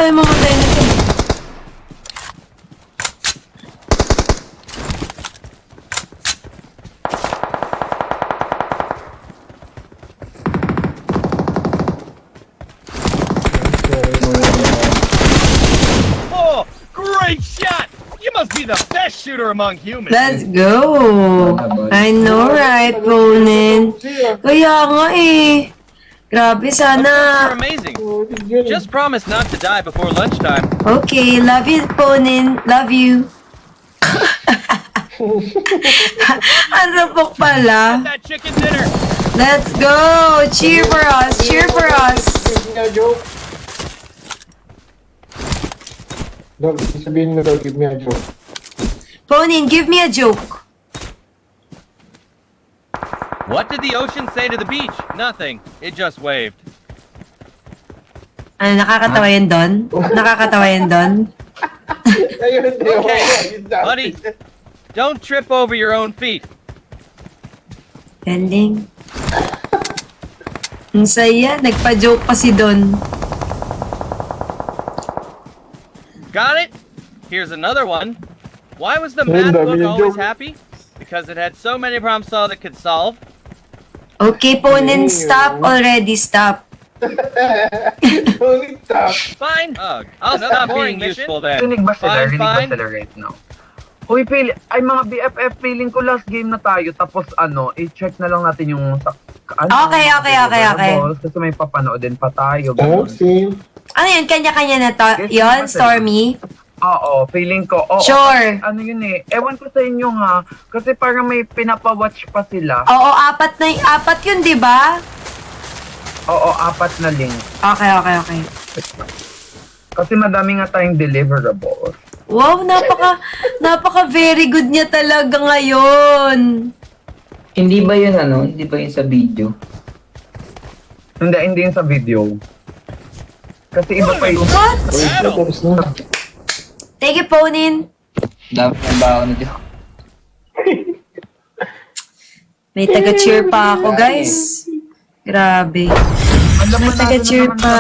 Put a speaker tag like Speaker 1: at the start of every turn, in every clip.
Speaker 1: tayo mamatay nito?
Speaker 2: Oh, great shot! You must be the best shooter among humans.
Speaker 1: Let's go! I know, right, Ponin? Kaya nga eh. Grabe,
Speaker 2: You're
Speaker 1: sana.
Speaker 2: amazing. Just promise not to die before lunchtime.
Speaker 1: Okay, love you, Ponin. Love you. Ang rapok pala.
Speaker 2: That chicken dinner.
Speaker 1: Let's go! Cheer for us! Cheer for us!
Speaker 3: Give me a joke. Dog, sabihin mo daw, give me a joke.
Speaker 1: Ponin, give me a joke.
Speaker 2: What did the ocean say to the beach? Nothing. It just waved.
Speaker 1: Ano, nakakatawa yun doon? Nakakatawa yun doon?
Speaker 3: Ayun,
Speaker 2: Okay, buddy. Don't trip over your own feet.
Speaker 1: Galing. Ang saya, nagpa-joke pa si Don.
Speaker 2: Got it? Here's another one. Why was the
Speaker 3: Ayun,
Speaker 2: math
Speaker 3: dami
Speaker 2: book
Speaker 3: yung
Speaker 2: always
Speaker 3: joke.
Speaker 2: happy? Because it had so many problem solved it could solve.
Speaker 1: Okay, Ponin, stop already, stop.
Speaker 3: Only top.
Speaker 2: Fine. Ugh. I'll stop being useful then.
Speaker 4: Rinig ba sila?
Speaker 2: Fine,
Speaker 4: Rinig ba
Speaker 2: fine.
Speaker 4: sila right now? Uy, ay mga BFF, feeling ko last game na tayo, tapos i-check na lang natin yung
Speaker 1: Okay.
Speaker 4: deliverables, kasi may papanood din pa tayo. ganun.
Speaker 3: Okay.
Speaker 1: Ano yun, kanya-kanya na to?
Speaker 4: Yes,
Speaker 1: Yon,
Speaker 4: yes,
Speaker 1: Stormy?
Speaker 4: Oo, feeling ko. Oo,
Speaker 1: Sure.
Speaker 4: Ano yun eh, ewan ko sa inyo ha, kasi parang may pinapawatch pa sila.
Speaker 1: Oo, apat yun, di ba?
Speaker 4: Oo, 4 na link.
Speaker 1: Okay.
Speaker 4: Kasi madami nga tayong deliverables.
Speaker 1: Wow, napaka very good niya talaga ngayon.
Speaker 5: Hindi ba yun Hindi ba yun sa video?
Speaker 4: Hindi yun sa video. Kasi iba pa yung...
Speaker 1: What?
Speaker 3: Tapos na.
Speaker 1: Thank you, Ponin.
Speaker 5: Dapat na ba ako na dito?
Speaker 1: May taga-cheer pa ako, guys. Grabe.
Speaker 4: Alam mo
Speaker 1: May taga-cheer
Speaker 4: naman
Speaker 1: pa.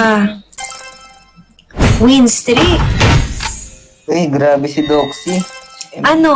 Speaker 1: Win streak.
Speaker 5: Uy, grabe si Doxy.
Speaker 1: Ano?